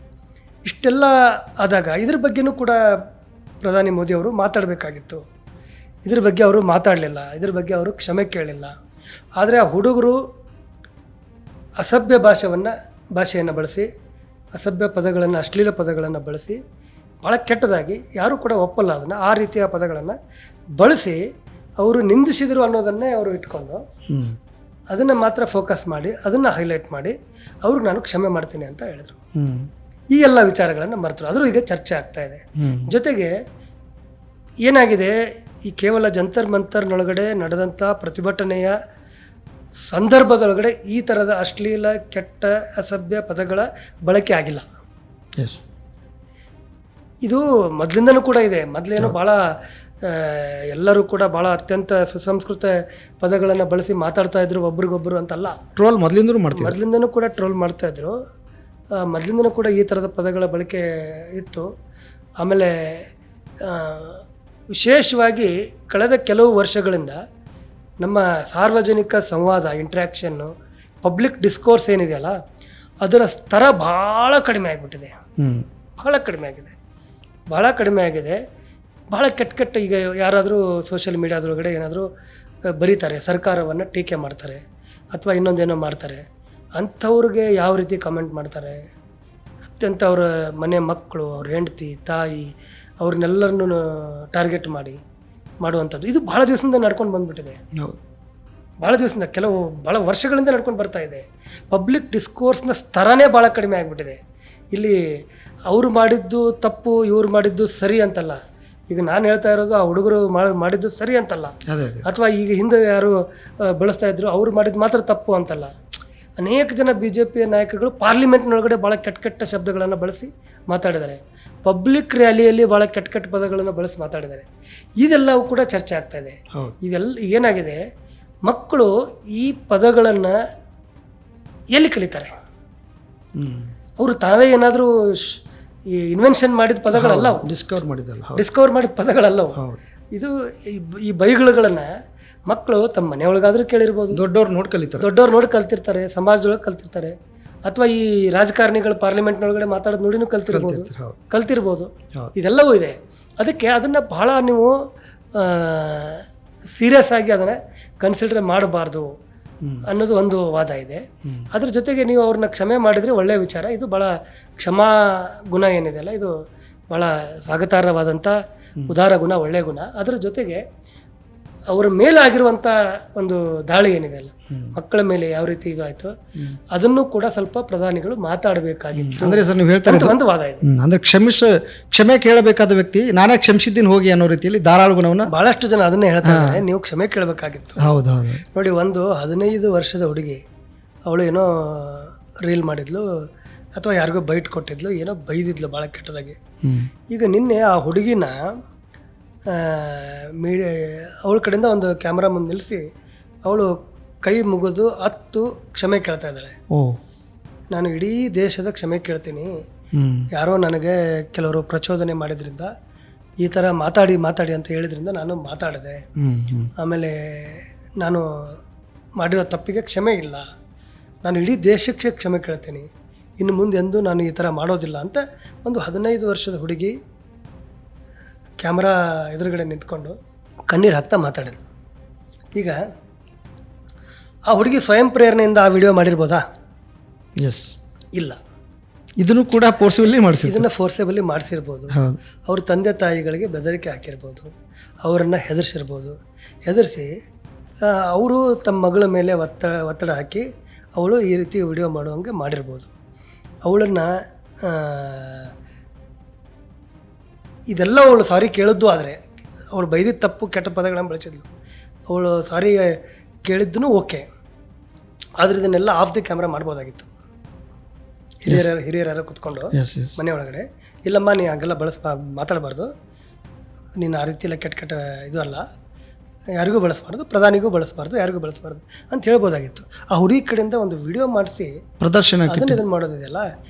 ಇಷ್ಟೆಲ್ಲ ಆದಾಗ ಇದ್ರ ಬಗ್ಗೆನೂ ಕೂಡ ಪ್ರಧಾನಿ ಮೋದಿ ಅವರು ಮಾತಾಡಬೇಕಾಗಿತ್ತು. ಇದ್ರ ಬಗ್ಗೆ ಅವರು ಮಾತಾಡಲಿಲ್ಲ, ಇದ್ರ ಬಗ್ಗೆ ಅವರು ಕ್ಷಮೆ ಕೇಳಲಿಲ್ಲ. ಆದರೆ ಆ ಹುಡುಗರು ಅಸಭ್ಯ ಭಾಷೆಯನ್ನು ಬಳಸಿ, ಅಸಭ್ಯ ಪದಗಳನ್ನು, ಅಶ್ಲೀಲ ಪದಗಳನ್ನು ಬಳಸಿ, ಭಾಳ ಕೆಟ್ಟದಾಗಿ, ಯಾರೂ ಕೂಡ ಒಪ್ಪಲ್ಲ ಅದನ್ನು, ಆ ರೀತಿಯ ಪದಗಳನ್ನು ಬಳಸಿ ಅವರು ನಿಂದಿಸಿದರು ಅನ್ನೋದನ್ನೇ ಅವರು ಇಟ್ಕೊಂಡು ಅದನ್ನು ಮಾತ್ರ ಫೋಕಸ್ ಮಾಡಿ, ಅದನ್ನು ಹೈಲೈಟ್ ಮಾಡಿ ಅವ್ರಿಗೆ ನಾನು ಕ್ಷಮೆ ಮಾಡ್ತೀನಿ ಅಂತ ಹೇಳಿದರು. ಈ ಎಲ್ಲ ವಿಚಾರಗಳನ್ನು ಮರೆತರು. ಆದರೂ ಈಗ ಚರ್ಚೆ ಆಗ್ತಾ ಇದೆ. ಜೊತೆಗೆ ಏನಾಗಿದೆ, ಈ ಕೇವಲ ಜಂತರ್ ಮಂತರ್ನೊಳಗಡೆ ನಡೆದಂಥ ಪ್ರತಿಭಟನೆಯ ಸಂದರ್ಭದೊಳಗಡೆ ಈ ಥರದ ಅಶ್ಲೀಲ, ಕೆಟ್ಟ, ಅಸಭ್ಯ ಪದಗಳ ಬಳಕೆ ಆಗಿಲ್ಲ. ಇದು ಮೊದಲಿಂದನೂ ಕೂಡ ಇದೆ. ಮೊದಲೇನು ಭಾಳ ಎಲ್ಲರೂ ಕೂಡ ಭಾಳ ಅತ್ಯಂತ ಸುಸಂಸ್ಕೃತ ಪದಗಳನ್ನು ಬಳಸಿ ಮಾತಾಡ್ತಾ ಇದ್ರು ಒಬ್ರಿಗೊಬ್ಬರು ಅಂತಲ್ಲ. ಟ್ರೋಲ್ ಮೊದಲಿಂದನೂ ಕೂಡ ಟ್ರೋಲ್ ಮಾಡ್ತಾ ಇದ್ರು. ಮೊದಲಿಂದನೂ ಕೂಡ ಈ ಥರದ ಪದಗಳ ಬಳಕೆ ಇತ್ತು. ಆಮೇಲೆ ವಿಶೇಷವಾಗಿ ಕಳೆದ ಕೆಲವು ವರ್ಷಗಳಿಂದ ನಮ್ಮ ಸಾರ್ವಜನಿಕ ಸಂವಾದ, ಇಂಟ್ರ್ಯಾಕ್ಷನ್ನು, ಪಬ್ಲಿಕ್ ಡಿಸ್ಕೋರ್ಸ್ ಏನಿದೆಯಲ್ಲ, ಅದರ ಸ್ತರ ಭಾಳ ಕಡಿಮೆ ಆಗಿಬಿಟ್ಟಿದೆ. ಭಾಳ ಕಡಿಮೆ ಆಗಿದೆ. ಭಾಳ ಕೆಟ್ಟ ಈಗ ಯಾರಾದರೂ ಸೋಷಿಯಲ್ ಮೀಡಿಯಾದೊಳಗಡೆ ಏನಾದರೂ ಬರೀತಾರೆ, ಸರ್ಕಾರವನ್ನು ಟೀಕೆ ಮಾಡ್ತಾರೆ ಅಥವಾ ಇನ್ನೊಂದೇನೋ ಮಾಡ್ತಾರೆ, ಅಂಥವ್ರಿಗೆ ಯಾವ ರೀತಿ ಕಮೆಂಟ್ ಮಾಡ್ತಾರೆ, ಅತ್ಯಂತ ಅವರ ಮನೆ ಮಕ್ಕಳು, ಅವ್ರ ಹೆಂಡತಿ, ತಾಯಿ, ಅವ್ರನ್ನೆಲ್ಲರನ್ನೂ ಟಾರ್ಗೆಟ್ ಮಾಡುವಂಥದ್ದು ಇದು ಭಾಳ ದಿವಸದಿಂದ ನಡ್ಕೊಂಡು ಬಂದುಬಿಟ್ಟಿದೆ. ಭಾಳ ವರ್ಷಗಳಿಂದ ನಡ್ಕೊಂಡು ಬರ್ತಾ ಇದೆ. ಪಬ್ಲಿಕ್ ಡಿಸ್ಕೋರ್ಸ್ನ ಸ್ತರನೇ ಭಾಳ ಕಡಿಮೆ ಆಗಿಬಿಟ್ಟಿದೆ. ಇಲ್ಲಿ ಅವರು ಮಾಡಿದ್ದು ತಪ್ಪು, ಇವ್ರು ಮಾಡಿದ್ದು ಸರಿ ಅಂತಲ್ಲ. ಈಗ ನಾನು ಹೇಳ್ತಾ ಇರೋದು ಆ ಹುಡುಗರು ಮಾಡಿದ್ದು ಸರಿ ಅಂತಲ್ಲ, ಅಥವಾ ಈಗ ಹಿಂದೆ ಯಾರು ಬಳಸ್ತಾ ಇದ್ರು ಅವ್ರು ಮಾಡಿದ್ದು ಮಾತ್ರ ತಪ್ಪು ಅಂತಲ್ಲ. ಅನೇಕ ಜನ BJP ನಾಯಕರುಗಳು ಪಾರ್ಲಿಮೆಂಟ್ನೊಳಗಡೆ ಭಾಳ ಕೆಟ್ಟ ಶಬ್ದಗಳನ್ನು ಬಳಸಿ ಮಾತಾಡಿದ್ದಾರೆ. ಪಬ್ಲಿಕ್ ರ್ಯಾಲಿಯಲ್ಲಿ ಭಾಳ ಕೆಟ್ಟ ಪದಗಳನ್ನು ಬಳಸಿ ಮಾತಾಡಿದ್ದಾರೆ. ಇದೆಲ್ಲವೂ ಕೂಡ ಚರ್ಚೆ ಆಗ್ತಾ ಇದೆ. ಇದೆಲ್ಲ ಏನಾಗಿದೆ, ಮಕ್ಕಳು ಈ ಪದಗಳನ್ನು ಎಲ್ಲಿ ಕಲಿತಾರೆ? ಅವರು ತಾವೇ ಏನಾದರೂ ಇನ್ವೆನ್ಷನ್ ಮಾಡಿದ ಪದಗಳಲ್ಲ, ಡಿಸ್ಕವರ್ ಮಾಡಿದ ಪದಗಳಲ್ಲವು. ಇದು ಈ ಬೈಗುಳುಗಳನ್ನು ಮಕ್ಕಳು ತಮ್ಮ ಮನೆಯೊಳಗಾದರೂ ಕೇಳಿರ್ಬೋದು, ದೊಡ್ಡವ್ರು ನೋಡಿ ಕಲ್ತಿರ್ತಾರೆ, ಸಮಾಜದೊಳಗೆ ಕಲ್ತಿರ್ತಾರೆ, ಅಥವಾ ಈ ರಾಜಕಾರಣಿಗಳು ಪಾರ್ಲಿಮೆಂಟ್ನೊಳಗಡೆ ಮಾತಾಡೋದು ನೋಡಿನೂ ಕಲ್ತಿರ್ಬೋದು. ಇದೆಲ್ಲವೂ ಇದೆ. ಅದಕ್ಕೆ ಅದನ್ನು ಭಾಳ ನೀವು ಸೀರಿಯಸ್ ಆಗಿ ಅದನ್ನು ಕನ್ಸಿಡರ್ ಮಾಡಬಾರ್ದು ಅನ್ನೋದು ಒಂದು ವಾದ ಇದೆ. ಅದ್ರ ಜೊತೆಗೆ ನೀವು ಅವ್ರನ್ನ ಕ್ಷಮೆ ಮಾಡಿದರೆ ಒಳ್ಳೆಯ ವಿಚಾರ. ಇದು ಭಾಳ ಕ್ಷಮಾ ಗುಣ ಏನಿದೆ ಅಲ್ಲ, ಇದು ಭಾಳ ಸ್ವಾಗತಾರ್ಹವಾದಂಥ ಉದಾರ ಗುಣ, ಒಳ್ಳೆಯ ಗುಣ. ಅದರ ಜೊತೆಗೆ ಅವರ ಮೇಲಾಗಿರುವಂಥ ಒಂದು ದಾಳಿ ಏನಿದೆ ಅಲ್ಲ, ಮಕ್ಕಳ ಮೇಲೆ ಯಾವ ರೀತಿ ಇದು ಆಯಿತು, ಅದನ್ನು ಕೂಡ ಸ್ವಲ್ಪ ಪ್ರಧಾನಿಗಳು ಮಾತಾಡಬೇಕಾಗಿತ್ತು. ಅಂದರೆ ಸರ್ ನೀವು ಹೇಳ್ತಾರೆ ಒಂದು ವಾದ ಇದೆ. ಅಂದರೆ ಕ್ಷಮೆ ಕೇಳಬೇಕಾದ ವ್ಯಕ್ತಿ ನಾನೇ ಕ್ಷಮಿಸಿದ್ದೀನಿ ಹೋಗಿ ಅನ್ನೋ ರೀತಿಯಲ್ಲಿ ಧಾರಾಳ ಗುಣವನ್ನು ಭಾಳಷ್ಟು ಜನ ಅದನ್ನೇ ಹೇಳ್ತಾ ಇದ್ದಾರೆ, ನೀವು ಕ್ಷಮೆ ಕೇಳಬೇಕಾಗಿತ್ತು. ಹೌದು ಹೌದು ನೋಡಿ, ಒಂದು 15 ವರ್ಷದ ಹುಡುಗಿ, ಅವಳು ಏನೋ ರೀಲ್ ಮಾಡಿದ್ಲು ಅಥವಾ ಯಾರಿಗೋ ಬೈಟ್ ಕೊಟ್ಟಿದ್ಲು, ಏನೋ ಬೈದಿದ್ಲು ಭಾಳ ಕೆಟ್ಟದಾಗಿ. ಈಗ ನಿನ್ನೆ ಆ ಹುಡುಗಿನ ಅವಳ ಕಡೆಯಿಂದ ಒಂದು ಕ್ಯಾಮ್ರಾ ಮುಂದೆ ನಿಲ್ಲಿಸಿ ಅವಳು ಕೈ ಮುಗಿದು ಕ್ಷಮೆ ಕೇಳ್ತಾ ಇದ್ದಾಳೆ. ನಾನು ಇಡೀ ದೇಶದ ಕ್ಷಮೆ ಕೇಳ್ತೀನಿ, ಯಾರೋ ನನಗೆ ಕೆಲವರು ಪ್ರಚೋದನೆ ಮಾಡಿದ್ರಿಂದ, ಈ ಥರ ಮಾತಾಡಿ ಅಂತ ಹೇಳಿದ್ರಿಂದ ನಾನು ಮಾತಾಡಿದೆ. ಆಮೇಲೆ ನಾನು ಮಾಡಿರೋ ತಪ್ಪಿಗೆ ಕ್ಷಮೆ ಇಲ್ಲ, ನಾನು ಇಡೀ ದೇಶಕ್ಕೆ ಕ್ಷಮೆ ಕೇಳ್ತೀನಿ, ಇನ್ನು ಮುಂದೆ ಎಂದೂ ನಾನು ಈ ಥರ ಮಾಡೋದಿಲ್ಲ ಅಂತ ಒಂದು 15 ವರ್ಷದ ಹುಡುಗಿ ಕ್ಯಾಮ್ರಾ ಎದುರುಗಡೆ ನಿಂತ್ಕೊಂಡು ಕಣ್ಣೀರು ಹಾಕ್ತಾ ಮಾತಾಡಿದ್ಲು. ಈಗ ಆ ಹುಡುಗಿ ಸ್ವಯಂ ಪ್ರೇರಣೆಯಿಂದ ಆ ವಿಡಿಯೋ ಮಾಡಿರ್ಬೋದಾ? ಎಸ್, ಇಲ್ಲ. ಇದನ್ನು ಕೂಡ ಇದನ್ನು ಫೋರ್ಸೇಬಲಿ ಮಾಡಿಸಿರ್ಬೋದು. ಅವ್ರ ತಂದೆ ತಾಯಿಗಳಿಗೆ ಬೆದರಿಕೆ ಹಾಕಿರ್ಬೋದು, ಅವರನ್ನು ಹೆದರಿಸಿ ಅವರು ತಮ್ಮ ಮಗಳ ಮೇಲೆ ಒತ್ತಡ ಹಾಕಿ ಅವಳು ಈ ರೀತಿ ವಿಡಿಯೋ ಮಾಡುವಂಗೆ ಮಾಡಿರ್ಬೋದು. ಅವಳನ್ನು ಇದೆಲ್ಲ ಅವಳು ಸಾರಿ ಕೇಳಿದ್ದು, ಆದರೆ ಅವಳು ಬೈದಿದ್ದ ತಪ್ಪು ಕೆಟ್ಟ ಪದಗಳನ್ನು ಬಳಸಿದ್ಲು, ಅವಳು ಸಾರಿ ಕೇಳಿದ್ದೂ ಓಕೆ, ಆದರೆ ಇದನ್ನೆಲ್ಲ ಆಫ್ ದಿ ಕ್ಯಾಮ್ರಾ ಮಾಡ್ಬೋದಾಗಿತ್ತು. ಹಿರಿಯರ ಕೂತ್ಕೊಂಡು ಮನೆ ಒಳಗಡೆ, ಇಲ್ಲಮ್ಮ ನೀ ಹಾಗೆಲ್ಲ ಮಾತಾಡಬಾರ್ದು, ನೀನು ಆ ರೀತಿ ಎಲ್ಲ ಕೆಟ್ಟ ಇದು ಅಲ್ಲ, ಯಾರಿಗೂ ಬಳಸಬಾರ್ದು, ಪ್ರಧಾನಿಗೂ ಬಳಸಬಾರ್ದು, ಯಾರಿಗೂ ಬಳಸಬಾರ್ದು ಅಂತ ಹೇಳ್ಬೋದಾಗಿತ್ತು. ಆ ಹುಡುಗಿ ಕಡೆಯಿಂದ ಒಂದು ವಿಡಿಯೋ ಮಾಡಿಸಿ ಪ್ರದರ್ಶನ ಇದನ್ನು ಮಾಡೋದಿದೆಯಲ್ಲ,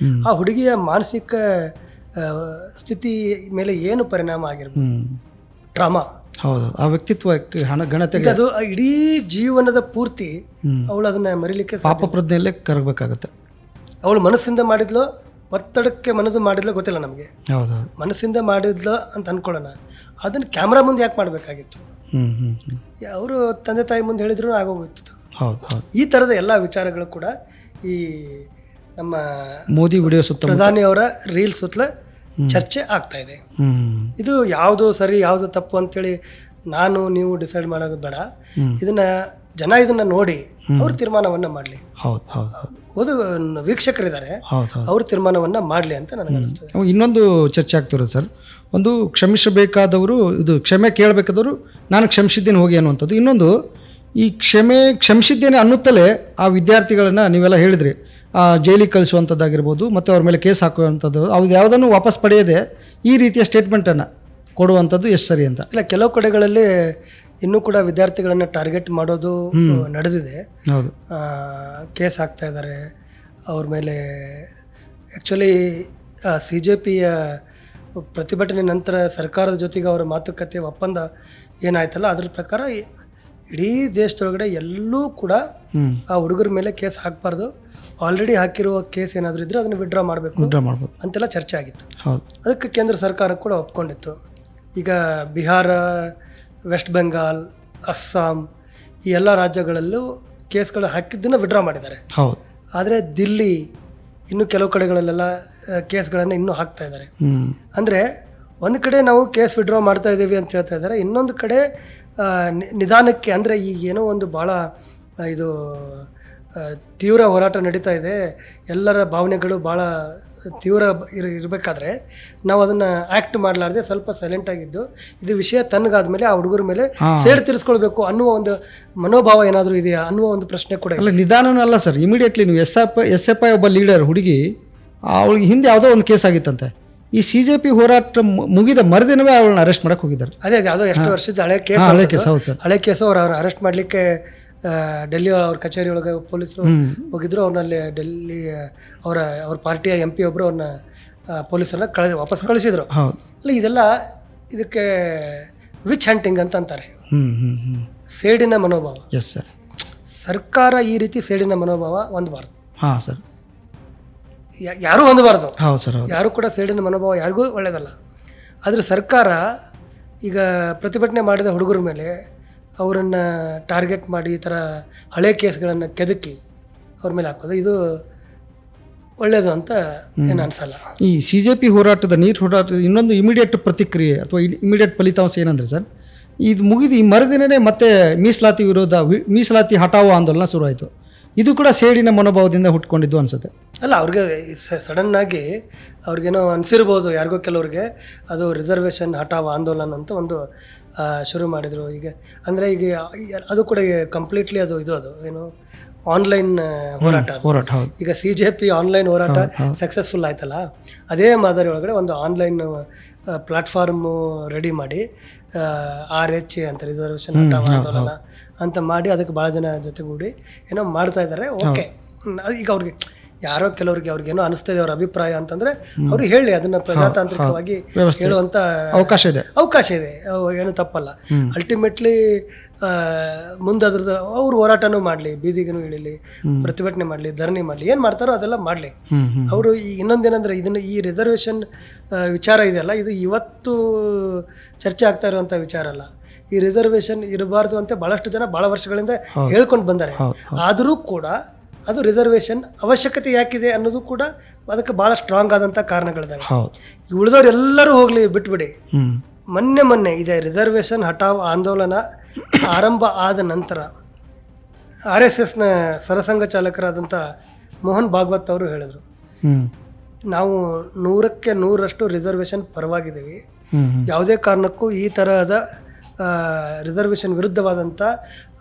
ಆ ಹುಡುಗಿಯ ಮಾನಸಿಕ ಸ್ಥಿತಿ ಮೇಲೆ ಏನು ಪರಿಣಾಮ ಆಗಿರ್ಬೋದು, ಟ್ರಾಮಾ. ಹೌದು, ಆ ವ್ಯಕ್ತಿತ್ವಕ್ಕೆ ಘನತೆ, ಅದು ಇಡೀ ಜೀವನದ ಪೂರ್ತಿ ಅವಳು ಅದನ್ನ ಮರಿಲಿಕ್ಕೆ ಪಾಪ ಪ್ರಜ್ಞೆಯಲ್ಲೇ ಕರಗಬೇಕಾಗತ್ತೆ. ಅವಳು ಮನಸ್ಸಿಂದ ಮಾಡಿದ್ಲು, ಒತ್ತಡಕ್ಕೆ ಮನಸ್ಸು ಮಾಡಿದ್ಲು ಗೊತ್ತಿಲ್ಲ ನಮಗೆ. ಹೌದು, ಮನಸ್ಸಿಂದ ಮಾಡಿದ್ಲು ಅಂತ ಅನ್ಕೊಳ್ಳೋಣ, ಅದನ್ನ ಕ್ಯಾಮ್ರಾ ಮುಂದೆ ಯಾಕೆ ಮಾಡಬೇಕಾಗಿತ್ತು? ಅವರು ತಂದೆ ತಾಯಿ ಮುಂದೆ ಹೇಳಿದ್ರು ಆಗೋಗಿತ್ತು. ಈ ಥರದ ಎಲ್ಲ ವಿಚಾರಗಳು ಕೂಡ ಈ ನಮ್ಮ ಮೋದಿ ವಿಡಿಯೋ ಸುತ್ತ, ಪ್ರಧಾನಿ ಅವರ ರೀಲ್ ಸುತ್ತಲ ಚರ್ಚೆ ಆಗ್ತಾ ಇದೆ. ಇದು ಯಾವುದು ಸರಿ ಯಾವುದು ತಪ್ಪು ಅಂತೇಳಿ ನೀವು ಡಿಸೈಡ್ ಮಾಡೋದು ಬೇಡ. ಇದನ್ನ ನೋಡಿ ಅವ್ರ ತೀರ್ಮಾನವನ್ನ ಮಾಡಲಿ. ವೀಕ್ಷಕರಿದ್ದಾರೆ, ಅವ್ರ ತೀರ್ಮಾನವನ್ನ ಮಾಡಲಿ ಅಂತ ನನಗೆ ಅನಿಸ್ತದೆ. ಇನ್ನೊಂದು ಚರ್ಚೆ ಆಗ್ತಿರೋದು ಸರ್, ಒಂದು ಕ್ಷಮಿಸಬೇಕಾದವರು, ಇದು ಕ್ಷಮೆ ಕೇಳಬೇಕಾದವರು ನಾನು ಕ್ಷಮಿಸಿದ್ದೇನೆ ಹೋಗಿ ಅನ್ನುವಂಥದ್ದು. ಇನ್ನೊಂದು, ಈ ಕ್ಷಮಿಸಿದ್ದೇನೆ ಅನ್ನುತ್ತಲೇ ಆ ವಿದ್ಯಾರ್ಥಿಗಳನ್ನು ನೀವೆಲ್ಲ ಹೇಳಿದ್ರಿ ಜೈಲಿಗೆ ಕಳಿಸುವಂಥದ್ದಾಗಿರ್ಬೋದು, ಮತ್ತು ಅವ್ರ ಮೇಲೆ ಕೇಸ್ ಹಾಕುವಂಥದ್ದು, ಅದು ಯಾವುದನ್ನು ವಾಪಸ್ ಪಡೆಯದೆ ಈ ರೀತಿಯ ಸ್ಟೇಟ್ಮೆಂಟನ್ನು ಕೊಡುವಂಥದ್ದು ಎಷ್ಟು ಸರಿ ಅಂತ? ಇಲ್ಲ, ಕೆಲವು ಕಡೆಗಳಲ್ಲಿ ಇನ್ನೂ ಕೂಡ ವಿದ್ಯಾರ್ಥಿಗಳನ್ನು ಟಾರ್ಗೆಟ್ ಮಾಡೋದು ನಡೆದಿದೆ. ಹೌದು, ಕೇಸ್ ಹಾಕ್ತಾ ಇದ್ದಾರೆ ಅವ್ರ ಮೇಲೆ. ಆ್ಯಕ್ಚುಲಿ CJPಯ ಪ್ರತಿಭಟನೆ ನಂತರ ಸರ್ಕಾರದ ಜೊತೆಗೆ ಅವರ ಮಾತುಕತೆ ಒಪ್ಪಂದ ಏನಾಯ್ತಲ್ಲ, ಅದ್ರ ಪ್ರಕಾರ ಇಡೀ ದೇಶದೊಳಗಡೆ ಎಲ್ಲೂ ಕೂಡ ಆ ಹುಡುಗರ ಮೇಲೆ ಕೇಸ್ ಹಾಕಬಾರ್ದು, ಆಲ್ರೆಡಿ ಹಾಕಿರುವ ಕೇಸ್ ಏನಾದರೂ ಇದ್ದರೆ ಅದನ್ನು ವಿಡ್ರಾ ಮಾಡಬೇಕು ಅಂತೆಲ್ಲ ಚರ್ಚೆ ಆಗಿತ್ತು. ಅದಕ್ಕೆ ಕೇಂದ್ರ ಸರ್ಕಾರ ಕೂಡ ಒಪ್ಕೊಂಡಿತ್ತು. ಈಗ ಬಿಹಾರ, ವೆಸ್ಟ್ ಬೆಂಗಾಲ್, ಅಸ್ಸಾಂ ಈ ಎಲ್ಲ ರಾಜ್ಯಗಳಲ್ಲೂ ಕೇಸ್ಗಳು ಹಾಕಿದ್ದನ್ನು ವಿಡ್ರಾ ಮಾಡಿದ್ದಾರೆ. ಆದರೆ ದಿಲ್ಲಿ, ಇನ್ನೂ ಕೆಲವು ಕಡೆಗಳಲ್ಲೆಲ್ಲ ಕೇಸ್ಗಳನ್ನು ಇನ್ನೂ ಹಾಕ್ತಾ ಇದ್ದಾರೆ. ಅಂದರೆ ಒಂದು ಕಡೆ ನಾವು ಕೇಸ್ ವಿಡ್ರಾ ಮಾಡ್ತಾ ಇದ್ದೀವಿ ಅಂತ ಹೇಳ್ತಾ ಇದ್ದಾರೆ, ಇನ್ನೊಂದು ಕಡೆ ನಿಧಾನಕ್ಕೆ, ಅಂದರೆ ಈಗ ಏನೋ ಒಂದು ಭಾಳ ಇದು ತೀವ್ರ ಹೋರಾಟ ನಡೀತಾ ಇದೆ, ಎಲ್ಲರ ಭಾವನೆಗಳು ಭಾಳ ತೀವ್ರ ಇರಬೇಕಾದ್ರೆ ನಾವು ಅದನ್ನು ಆ್ಯಕ್ಟ್ ಮಾಡಲಾರ್ದೆ ಸ್ವಲ್ಪ ಸೈಲೆಂಟ್ ಆಗಿದ್ದು, ಇದು ವಿಷಯ ತನ್ನಗಾದ್ಮೇಲೆ ಆ ಹುಡುಗರ ಮೇಲೆ ಸೇಡು ತೀರಿಸ್ಕೊಳ್ಬೇಕು ಅನ್ನುವ ಒಂದು ಮನೋಭಾವ ಏನಾದರೂ ಇದೆಯಾ ಅನ್ನುವ ಒಂದು ಪ್ರಶ್ನೆ ಕೂಡ ಅಲ್ಲ. ನಿಧಾನನೂ ಅಲ್ಲ ಸರ್, ಇಮಿಡಿಯೇಟ್ಲಿ ನೀವು SFI ಒಬ್ಬ ಲೀಡರ್ ಹುಡುಗಿ, ಅವಳಿಗೆ ಹಿಂದೆ ಯಾವುದೋ ಒಂದು ಕೇಸ್ ಆಗಿತ್ತಂತೆ, ಈ CJP ಹೋರಾಟ ಮುಗಿದ ಮರುದಿನವೇ ಅವಳನ್ನ ಅರೆಸ್ಟ್ ಮಾಡಕ್ಕೆ ಹೋಗಿದ್ದಾರೆ. ಅದೇ ಯಾವುದೋ ಎಷ್ಟು ವರ್ಷದ ಹಳೆ ಕೇಸು ಅವ್ರು ಅರೆಸ್ಟ್ ಮಾಡಲಿಕ್ಕೆ ಡೆಲ್ಲಿ ಅವ್ರ ಕಚೇರಿ ಒಳಗೆ ಪೊಲೀಸರು ಹೋಗಿದ್ರು. ಅವ್ರನ್ನಲ್ಲಿ ಡೆಲ್ಲಿ ಅವ್ರ ಪಾರ್ಟಿಯ MP ಒಬ್ಬರು ಅವ್ರನ್ನ ಪೊಲೀಸರನ್ನ ವಾಪಸ್ ಕಳಿಸಿದ್ರು. ಅಲ್ಲ, ಇದಕ್ಕೆ ವಿಚ್ ಹಂಟಿಂಗ್ ಅಂತ ಅಂತಾರೆ, ಸೇಡಿನ ಮನೋಭಾವ. ಎಸ್ ಸರ್, ಸರ್ಕಾರ ಈ ರೀತಿ ಸೇಡಿನ ಮನೋಭಾವ ಹೊಂದಬಾರ್ದು. ಹಾಂ ಸರ್, ಯಾರೂ ಹೊಂದಬಾರ್ದು. ಹೌದು ಸರ್, ಯಾರು ಕೂಡ ಸೇಡಿನ ಮನೋಭಾವ ಯಾರಿಗೂ ಒಳ್ಳೆಯದಲ್ಲ. ಆದರೆ ಸರ್ಕಾರ ಈಗ ಪ್ರತಿಭಟನೆ ಮಾಡಿದ ಹುಡುಗರ ಮೇಲೆ ಅವರನ್ನು ಟಾರ್ಗೆಟ್ ಮಾಡಿ ಈ ಥರ ಹಳೆ ಕೇಸ್ಗಳನ್ನು ಕೆದಕಿ ಅವ್ರ ಮೇಲೆ ಹಾಕೋದು ಇದು ಒಳ್ಳೆಯದು ಅಂತ ಏನು ಅನಿಸಲ್ಲ. ಈ CJP ಹೋರಾಟದ ನೀಟ್ ಹೋರಾಟದ ಇನ್ನೊಂದು ಇಮಿಡಿಯೇಟ್ ಪ್ರತಿಕ್ರಿಯೆ ಅಥವಾ ಇಮಿಡಿಯೇಟ್ ಫಲಿತಾಂಶ ಏನಂದರೆ ಸರ್, ಇದು ಮುಗಿದು ಈ ಮರುದಿನವೇ ಮತ್ತೆ ಮೀಸಲಾತಿ ವಿರೋಧ ಮೀಸಲಾತಿ ಹಟಾವು ಆಂದೋಲನ ಶುರುವಾಯಿತು. ಇದು ಕೂಡ ಸೇಡಿನ ಮನೋಭಾವದಿಂದ ಹುಟ್ಕೊಂಡಿದ್ದು ಅನಿಸುತ್ತೆ. ಅಲ್ಲ, ಅವ್ರಿಗೆ ಸಡನ್ನಾಗಿ ಅವ್ರಿಗೇನೋ ಅನಿಸಿರ್ಬೋದು ಯಾರಿಗೋ ಕೆಲವ್ರಿಗೆ, ಅದು ರಿಸರ್ವೇಷನ್ ಹಟಾವ್ ಆಂದೋಲನ ಅಂತ ಒಂದು ಶುರು ಮಾಡಿದರು. ಈಗ ಅಂದರೆ ಈಗ ಅದು ಕೂಡ ಕಂಪ್ಲೀಟ್ಲಿ ಅದು ಏನು ಆನ್ಲೈನ್ ಹೋರಾಟ. ಹೌದು. ಈಗ CJP ಆನ್ಲೈನ್ ಹೋರಾಟ ಸಕ್ಸಸ್ಫುಲ್ ಆಯ್ತಲ್ಲ, ಅದೇ ಮಾದರಿ ಒಳಗಡೆ ಒಂದು ಆನ್ಲೈನ್ ಪ್ಲಾಟ್ಫಾರ್ಮು ರೆಡಿ ಮಾಡಿ RH ಅಂತ ರಿಸರ್ವೇಷನ್ ಹಟಾವ್ ಆಂದೋಲನ ಅಂತ ಮಾಡಿ ಅದಕ್ಕೆ ಭಾಳ ಜನ ಜೊತೆಗೂಡಿ ಏನೋ ಮಾಡ್ತಾ ಇದ್ದಾರೆ. ಓಕೆ, ಈಗ ಅವ್ರಿಗೆ ಯಾರೋ ಕೆಲವ್ರಿಗೆ ಅವ್ರಿಗೇನೋ ಅನಿಸ್ತಾ ಇದೆ ಅವ್ರ ಅಭಿಪ್ರಾಯ ಅಂತಂದರೆ ಅವ್ರಿಗೆ ಹೇಳಿ, ಅದನ್ನು ಪ್ರಜಾತಾಂತ್ರಿಕವಾಗಿ ಹೇಳುವಂಥ ಅವಕಾಶ ಇದೆ, ಏನು ತಪ್ಪಲ್ಲ. ಅಲ್ಟಿಮೇಟ್ಲಿ ಮುಂದೆ ಅದ್ರದ್ದು ಅವ್ರು ಹೋರಾಟನೂ ಮಾಡಲಿ, ಬೀದಿಗೂ ಇಳಿಲಿ, ಪ್ರತಿಭಟನೆ ಮಾಡಲಿ, ಧರಣಿ ಮಾಡಲಿ, ಏನು ಮಾಡ್ತಾರೋ ಅದೆಲ್ಲ ಮಾಡಲಿ. ಅವರು ಈ ಇನ್ನೊಂದೇನೆಂದರೆ ಈ ರಿಸರ್ವೇಷನ್ ವಿಚಾರ ಇದೆಯಲ್ಲ, ಇದು ಇವತ್ತು ಚರ್ಚೆ ಆಗ್ತಾ ಇರುವಂಥ ವಿಚಾರ ಅಲ್ಲ. ಈ ರಿಸರ್ವೇಷನ್ ಇರಬಾರ್ದು ಅಂತ ಭಾಳಷ್ಟು ಜನ ಭಾಳ ವರ್ಷಗಳಿಂದ ಹೇಳ್ಕೊಂಡು ಬಂದ್ದಾರೆ. ಆದರೂ ಕೂಡ ಅದು ರಿಸರ್ವೇಷನ್ ಅವಶ್ಯಕತೆ ಯಾಕಿದೆ ಅನ್ನೋದು ಕೂಡ ಅದಕ್ಕೆ ಭಾಳ ಸ್ಟ್ರಾಂಗ್ ಆದಂಥ ಕಾರಣಗಳಿದ್ದಾವೆ. ಉಳಿದವರೆಲ್ಲರೂ ಹೋಗಲಿ, ಬಿಟ್ಬಿಡಿ. ಮೊನ್ನೆ ಇದೆ ರಿಸರ್ವೇಷನ್ ಹಟಾವ್ ಆಂದೋಲನ ಆರಂಭ ಆದ ನಂತರ RSSನ ಸರಸಂಘ ಚಾಲಕರಾದಂಥ ಮೋಹನ್ ಭಾಗವತ್ ಅವರು ಹೇಳಿದರು, ನಾವು 100ಕ್ಕೆ 100ರಷ್ಟು ರಿಸರ್ವೇಷನ್ ಪರವಾಗಿದ್ದೀವಿ. ಯಾವುದೇ ಕಾರಣಕ್ಕೂ ಈ ತರಹದ ರಿಸರ್ವೇಷನ್ ವಿರುದ್ಧವಾದಂಥ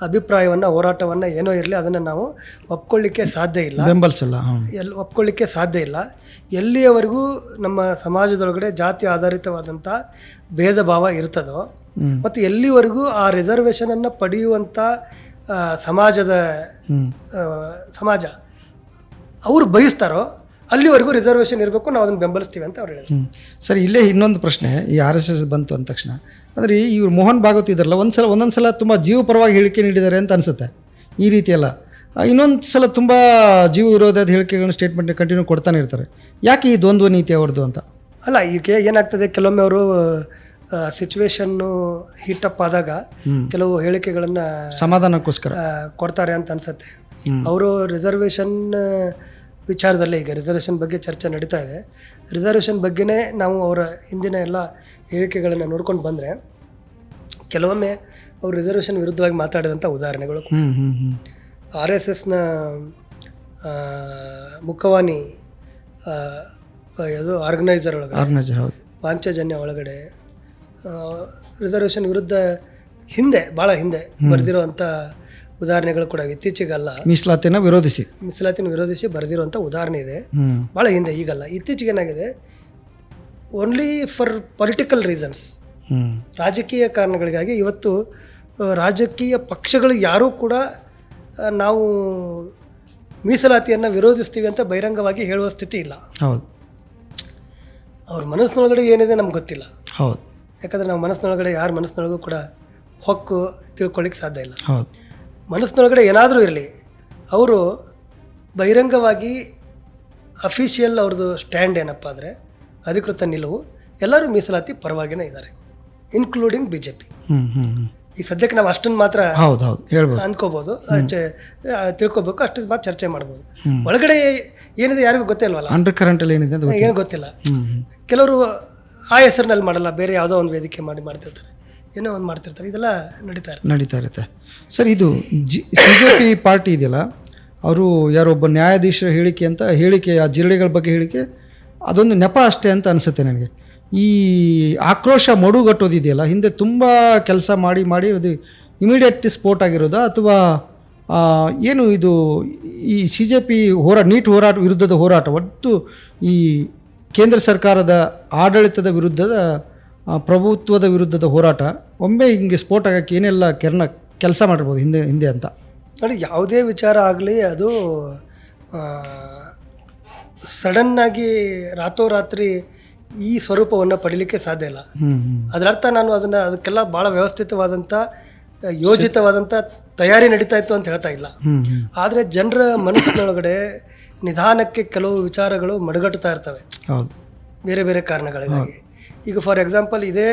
ಅಭಿಪ್ರಾಯವನ್ನು, ಹೋರಾಟವನ್ನು ಏನೋ ಇರಲಿ, ಅದನ್ನು ನಾವು ಒಪ್ಕೊಳ್ಳಿಕ್ಕೆ ಸಾಧ್ಯ ಇಲ್ಲ, ಬೆಂಬಲಿಸಲ್ಲ, ಒಪ್ಕೊಳ್ಳಿಕ್ಕೆ ಸಾಧ್ಯ ಇಲ್ಲ. ಎಲ್ಲಿಯವರೆಗೂ ನಮ್ಮ ಸಮಾಜದೊಳಗಡೆ ಜಾತಿ ಆಧಾರಿತವಾದಂಥ ಭೇದ ಭಾವ ಇರ್ತದೋ ಮತ್ತು ಎಲ್ಲಿವರೆಗೂ ಆ ರಿಸರ್ವೇಷನನ್ನು ಪಡೆಯುವಂಥ ಸಮಾಜ ಅವರು ಬಯಸ್ತಾರೋ ಅಲ್ಲಿವರೆಗೂ ರಿಸರ್ವೇಷನ್ ಇರಬೇಕು, ನಾವು ಅದನ್ನು ಬೆಂಬಲಿಸ್ತೀವಿ ಅಂತ ಅವ್ರು ಹೇಳಿದ್ರು. ಸರಿ, ಇಲ್ಲೇ ಇನ್ನೊಂದು ಪ್ರಶ್ನೆ. ಈ RSS ಬಂತು ಅಂದ ತಕ್ಷಣ ಅಂದರೆ ಇವ್ರು ಮೋಹನ್ ಭಾಗವತ್ ಇದ್ದಾರಲ್ಲ, ಒಂದೊಂದು ಸಲ ತುಂಬ ಜೀವಪರವಾಗಿ ಹೇಳಿಕೆ ನೀಡಿದ್ದಾರೆ ಅಂತ ಅನಿಸುತ್ತೆ. ಈ ರೀತಿಯಲ್ಲ, ಇನ್ನೊಂದು ಸಲ ತುಂಬ ಜೀವ ವಿರೋಧದ ಹೇಳಿಕೆಗಳನ್ನ ಸ್ಟೇಟ್ಮೆಂಟ್ ಕಂಟಿನ್ಯೂ ಕೊಡ್ತಾನೆ ಇರ್ತಾರೆ. ಯಾಕೆ ಈ ದ್ವಂದ್ವ ನೀತಿ ಅವ್ರದ್ದು ಅಂತ? ಅಲ್ಲ, ಈಗ ಏನಾಗ್ತದೆ, ಕೆಲವೊಮ್ಮೆ ಅವರು ಸಿಚುವೇಶನ್ನು ಹೀಟಪ್ ಆದಾಗ ಕೆಲವು ಹೇಳಿಕೆಗಳನ್ನು ಸಮಾಧಾನಕ್ಕೋಸ್ಕರ ಕೊಡ್ತಾರೆ ಅಂತ ಅನಿಸುತ್ತೆ. ಅವರು ರಿಸರ್ವೇಷನ್ ವಿಚಾರದಲ್ಲೇ, ಈಗ ರಿಸರ್ವೇಷನ್ ಬಗ್ಗೆ ಚರ್ಚೆ ನಡೀತಾ ಇದೆ. ರಿಸರ್ವೇಷನ್ ಬಗ್ಗೆನೇ ನಾವು ಅವರ ಹಿಂದಿನ ಎಲ್ಲ ಹೇಳಿಕೆಗಳನ್ನು ನೋಡ್ಕೊಂಡು ಬಂದರೆ ಕೆಲವೊಮ್ಮೆ ಅವರು ರಿಸರ್ವೇಷನ್ ವಿರುದ್ಧವಾಗಿ ಮಾತಾಡಿದಂಥ ಉದಾಹರಣೆಗಳು RSSನ ಮುಖವಾಣಿ ಅದು ಆರ್ಗನೈಸರ್ ಒಳಗಡೆ, ಪಾಂಚಜನ್ಯ ಒಳಗಡೆ ರಿಸರ್ವೇಷನ್ ವಿರುದ್ಧ ಭಾಳ ಹಿಂದೆ ಬರೆದಿರುವಂಥ ಉದಾಹರಣೆಗಳು ಕೂಡ ಇತ್ತೀಚೆಗಲ್ಲ. ಮೀಸಲಾತಿನ ವಿರೋಧಿಸಿ ಬರೆದಿರುವಂಥ ಉದಾಹರಣೆ ಇದೆ, ಭಾಳ ಹಿಂದೆ, ಈಗಲ್ಲ. ಇತ್ತೀಚೆಗೆ ಏನಾಗಿದೆ, ಓನ್ಲಿ ಫಾರ್ ಪೊಲಿಟಿಕಲ್ ರೀಸನ್ಸ್, ರಾಜಕೀಯ ಕಾರಣಗಳಿಗಾಗಿ ಇವತ್ತು ರಾಜಕೀಯ ಪಕ್ಷಗಳು ಯಾರೂ ಕೂಡ ನಾವು ಮೀಸಲಾತಿಯನ್ನು ವಿರೋಧಿಸ್ತೀವಿ ಅಂತ ಬಹಿರಂಗವಾಗಿ ಹೇಳುವ ಸ್ಥಿತಿ ಇಲ್ಲ. ಅವ್ರ ಮನಸ್ಸಿನೊಳಗಡೆ ಏನಿದೆ ನಮ್ಗೆ ಗೊತ್ತಿಲ್ಲ. ಯಾಕಂದರೆ ನಾವು ಮನಸ್ಸಿನೊಳಗಡೆ ಯಾರ ಮನಸ್ಸಿನೊಳಗೂ ಕೂಡ ಹೊಕ್ಕು ತಿಳ್ಕೊಳ್ಳಿಕ್ಕೆ ಸಾಧ್ಯ ಇಲ್ಲ. ಮನಸ್ಸಿನೊಳಗಡೆ ಏನಾದರೂ ಇರಲಿ, ಅವರು ಬಹಿರಂಗವಾಗಿ ಅಫಿಷಿಯಲ್ ಅವ್ರದ್ದು ಸ್ಟ್ಯಾಂಡ್ ಏನಪ್ಪ ಅಂದರೆ, ಅಧಿಕೃತ ನಿಲುವು ಎಲ್ಲರೂ ಮೀಸಲಾತಿ ಪರವಾಗಿನೇ ಇದ್ದಾರೆ, ಇನ್ಕ್ಲೂಡಿಂಗ್ BJP. ಈ ಸದ್ಯಕ್ಕೆ ನಾವು ಅಷ್ಟನ್ನು ಮಾತ್ರ ಅನ್ಕೋಬೋದು, ತಿಳ್ಕೊಬೇಕು, ಅಷ್ಟು ಮಾತ್ರ ಚರ್ಚೆ ಮಾಡ್ಬೋದು. ಒಳಗಡೆ ಏನಿದೆ ಯಾರಿಗೂ ಗೊತ್ತೇ ಇಲ್ವಲ್ಲ, ಅಂಡರ್ ಕರೆಂಟಲ್ಲಿ ಏನಿದೆ ಏನು ಗೊತ್ತಿಲ್ಲ. ಕೆಲವರು ಆ ಹೆಸರಿನಲ್ಲಿ ಮಾಡಲ್ಲ, ಬೇರೆ ಯಾವುದೋ ಒಂದು ವೇದಿಕೆ ಮಾಡ್ತಿರ್ತಾರೆ, ಏನೋ ಒಂದು ಮಾಡ್ತಿರ್ತಾರೆ, ಇದೆಲ್ಲ ನಡೀತಾ ಇರುತ್ತೆ. ಸರ್, ಇದು CJP ಪಾರ್ಟಿ ಇದೆಯಲ್ಲ, ಅವರು ಯಾರೊಬ್ಬ ನ್ಯಾಯಾಧೀಶರ ಹೇಳಿಕೆ ಆ ಜಿರಳೆಗಳ ಬಗ್ಗೆ ಹೇಳಿಕೆ, ಅದೊಂದು ನೆಪ ಅಷ್ಟೇ ಅಂತ ಅನಿಸುತ್ತೆ ನನಗೆ. ಈ ಆಕ್ರೋಶ ಮಡುಗಟ್ಟೋದಿದೆಯಲ್ಲ, ಹಿಂದೆ ತುಂಬ ಕೆಲಸ ಮಾಡಿ ಅದು ಇಮಿಡಿಯೇಟ್ ಸ್ಫೋಟ್ ಆಗಿರೋದಾ, ಅಥವಾ ಏನು ಇದು ಈ CJP ನೀಟ್ ವಿರುದ್ಧದ ಹೋರಾಟ, ಒಟ್ಟು ಈ ಕೇಂದ್ರ ಸರ್ಕಾರದ ಆಡಳಿತದ ವಿರುದ್ಧದ, ಪ್ರಭುತ್ವದ ವಿರುದ್ಧದ ಹೋರಾಟ ಒಮ್ಮೆ ಹಿಂಗೆ ಸ್ಫೋಟ ಆಗೋಕ್ಕೆ ಏನೆಲ್ಲ ಕೆಲಸ ಮಾಡಿರ್ಬೋದು ಹಿಂದೆ ಅಂತ ನೋಡಿ. ಯಾವುದೇ ವಿಚಾರ ಆಗಲಿ, ಅದು ಸಡನ್ನಾಗಿ ರಾತ್ರೋರಾತ್ರಿ ಈ ಸ್ವರೂಪವನ್ನು ಪಡೀಲಿಕ್ಕೆ ಸಾಧ್ಯ ಇಲ್ಲ. ಅದರರ್ಥ ನಾನು ಅದಕ್ಕೆಲ್ಲ ಭಾಳ ವ್ಯವಸ್ಥಿತವಾದಂಥ, ಯೋಜಿತವಾದಂಥ ತಯಾರಿ ನಡೀತಾ ಇತ್ತು ಅಂತ ಹೇಳ್ತಾ ಇಲ್ಲ. ಆದರೆ ಜನರ ಮನಸ್ಸಿನೊಳಗಡೆ ನಿಧಾನಕ್ಕೆ ಕೆಲವು ವಿಚಾರಗಳು ಮಡುಗಟ್ಟುತ್ತಾ ಇರ್ತವೆ, ಬೇರೆ ಬೇರೆ ಕಾರಣಗಳಿಗಾಗಿ. ಈಗ ಫಾರ್ ಎಕ್ಸಾಂಪಲ್ ಇದೇ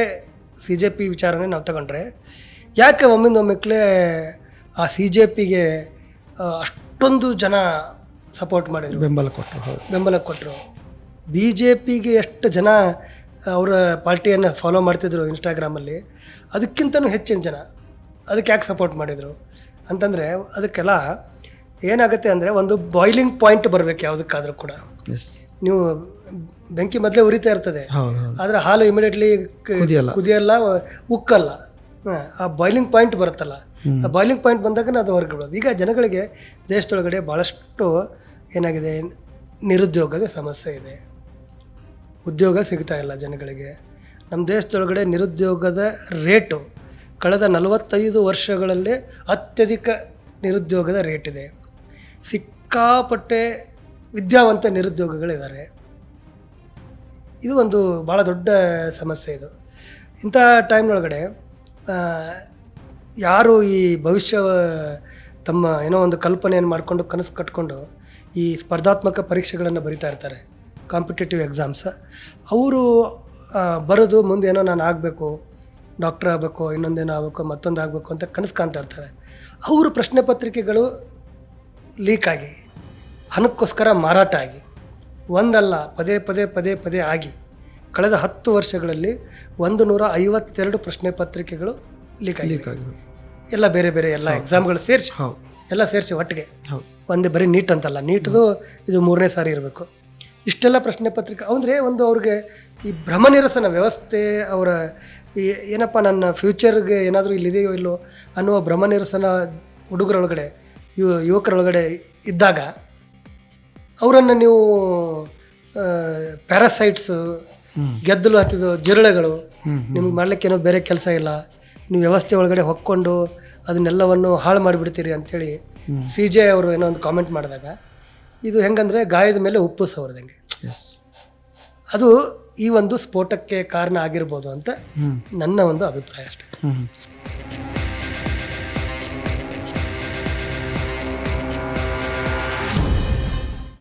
CJP ವಿಚಾರನೇ ನಾವು ತಗೊಂಡ್ರೆ, ಯಾಕೆ ಒಮ್ಮಿಂದೊಮ್ಮೆಕ್ಲೇ ಆ CJPಗೆ ಅಷ್ಟೊಂದು ಜನ ಸಪೋರ್ಟ್ ಮಾಡಿದರು, ಬೆಂಬಲ ಕೊಟ್ಟರು. ಹೌದು. ಬೆಂಬಲ ಕೊಟ್ಟರು. BJPಗೆ ಎಷ್ಟು ಜನ ಅವರ ಪಾರ್ಟಿಯನ್ನು ಫಾಲೋ ಮಾಡ್ತಿದ್ರು ಇನ್ಸ್ಟಾಗ್ರಾಮಲ್ಲಿ, ಅದಕ್ಕಿಂತಲೂ ಹೆಚ್ಚಿನ ಜನ ಅದಕ್ಕೆ ಯಾಕೆ ಸಪೋರ್ಟ್ ಮಾಡಿದರು ಅಂತಂದರೆ, ಅದಕ್ಕೆಲ್ಲ ಏನಾಗುತ್ತೆ ಅಂದರೆ ಒಂದು ಬಾಯ್ಲಿಂಗ್ ಪಾಯಿಂಟ್ ಬರಬೇಕು ಯಾವುದಕ್ಕಾದರೂ ಕೂಡ. ನೀವು ಬೆಂಕಿ ಮೊದಲೇ ಉರಿತಾ ಇರ್ತದೆ, ಆದರೆ ಹಾಲು ಇಮಿಡಿಯೇಟ್ಲಿ ಕುದಿಯಲ್ಲ, ಉಕ್ಕಲ್ಲ. ಆ ಬಾಯ್ಲಿಂಗ್ ಪಾಯಿಂಟ್ ಬರುತ್ತಲ್ಲ, ಆ ಬಾಯ್ಲಿಂಗ್ ಪಾಯಿಂಟ್ ಬಂದಾಗ ಅದು ಹೊರಗೆ ಬಿಡೋದು. ಈಗ ಜನಗಳಿಗೆ ದೇಶದೊಳಗಡೆ ಭಾಳಷ್ಟು ಏನಾಗಿದೆ, ನಿರುದ್ಯೋಗದ ಸಮಸ್ಯೆ ಇದೆ. ಉದ್ಯೋಗ ಸಿಗ್ತಾ ಇಲ್ಲ ಜನಗಳಿಗೆ. ನಮ್ಮ ದೇಶದೊಳಗಡೆ ನಿರುದ್ಯೋಗದ ರೇಟು ಕಳೆದ 45 ವರ್ಷಗಳಲ್ಲಿ ಅತ್ಯಧಿಕ ನಿರುದ್ಯೋಗದ ರೇಟ್ ಇದೆ. ಸಿಕ್ಕಾಪಟ್ಟೆ ವಿದ್ಯಾವಂತ ನಿರುದ್ಯೋಗಿಗಳಿದ್ದಾರೆ. ಇದು ಒಂದು ಭಾಳ ದೊಡ್ಡ ಸಮಸ್ಯೆ ಇದು. ಇಂಥ ಟೈಮ್ನೊಳಗಡೆ ಯಾರು ಈ ಭವಿಷ್ಯ ತಮ್ಮ ಏನೋ ಒಂದು ಕಲ್ಪನೆಯನ್ನು ಮಾಡಿಕೊಂಡು ಕನಸು ಕಟ್ಕೊಂಡು ಈ ಸ್ಪರ್ಧಾತ್ಮಕ ಪರೀಕ್ಷೆಗಳನ್ನು ಬರಿತಾ ಇರ್ತಾರೆ, ಕಾಂಪಿಟೇಟಿವ್ ಎಕ್ಸಾಮ್ಸ್, ಅವರು ಬರೋದು ಮುಂದೆ ಏನೋ ನಾನು ಆಗಬೇಕು, ಡಾಕ್ಟರ್ ಆಗಬೇಕು, ಇನ್ನೊಂದೇನೋ ಆಗಬೇಕು, ಮತ್ತೊಂದು ಆಗಬೇಕು ಅಂತ ಕನಸು ಕಾಣ್ತಾ ಇರ್ತಾರೆ. ಅವರು ಪ್ರಶ್ನೆ ಪತ್ರಿಕೆಗಳು ಲೀಕ್ ಆಗಿ ಹಣಕ್ಕೋಸ್ಕರ ಮಾರಾಟ ಆಗಿ ಒಂದಲ್ಲ ಪದೇ ಪದೇ ಪದೇ ಪದೇ ಆಗಿ ಕಳೆದ 10 ವರ್ಷಗಳಲ್ಲಿ 152 ಪ್ರಶ್ನೆ ಪತ್ರಿಕೆಗಳು ಲೀಕ್ ಆಗಿವೆ. ಎಲ್ಲ ಬೇರೆ ಬೇರೆ ಎಲ್ಲ ಎಕ್ಸಾಮ್ಗಳು ಸೇರಿಸಿ ಎಲ್ಲ ಸೇರಿಸಿ ಒಟ್ಟಿಗೆ, ಒಂದೇ ಬರೀ ನೀಟ್ ಅಂತಲ್ಲ, ನೀಟ್ದು ಇದು 3ನೇ ಸಾರಿ ಇರಬೇಕು. ಇಷ್ಟೆಲ್ಲ ಪ್ರಶ್ನೆ ಪತ್ರಿಕೆ ಅಂದರೆ ಒಂದು ಅವ್ರಿಗೆ ಈ ಭ್ರಮನಿರಸನ ವ್ಯವಸ್ಥೆ, ಅವರ ಈ ಏನಪ್ಪ ನನ್ನ ಫ್ಯೂಚರ್ಗೆ ಏನಾದರೂ ಇಲ್ಲಿದೆಯೋ ಇಲ್ಲೋ ಅನ್ನುವ ಭ್ರಮನಿರಸನ ಹುಡುಗರೊಳಗಡೆ ಯುವಕರೊಳಗಡೆ ಇದ್ದಾಗ ಅವರನ್ನು ನೀವು ಪ್ಯಾರಾಸೈಟ್ಸು, ಗೆದ್ದಲು ಹತ್ತಿದ ಜಿರಳೆಗಳು, ನಿಮ್ಗೆ ಮಾಡ್ಲಿಕ್ಕೇನೋ ಬೇರೆ ಕೆಲಸ ಇಲ್ಲ, ನೀವು ವ್ಯವಸ್ಥೆ ಒಳಗಡೆ ಹೊಕ್ಕೊಂಡು ಅದನ್ನೆಲ್ಲವನ್ನು ಹಾಳು ಮಾಡಿಬಿಡ್ತೀರಿ ಅಂಥೇಳಿ CJ ಅವರು ಏನೋ ಒಂದು ಕಾಮೆಂಟ್ ಮಾಡಿದಾಗ, ಇದು ಹೆಂಗಂದರೆ ಗಾಯದ ಮೇಲೆ ಉಪ್ಪು ಸವರ್ದಂಗೆ. ಅದು ಈ ಒಂದು ಸ್ಫೋಟಕ್ಕೆ ಕಾರಣ ಆಗಿರ್ಬೋದು ಅಂತ ನನ್ನ ಒಂದು ಅಭಿಪ್ರಾಯ ಅಷ್ಟೇ.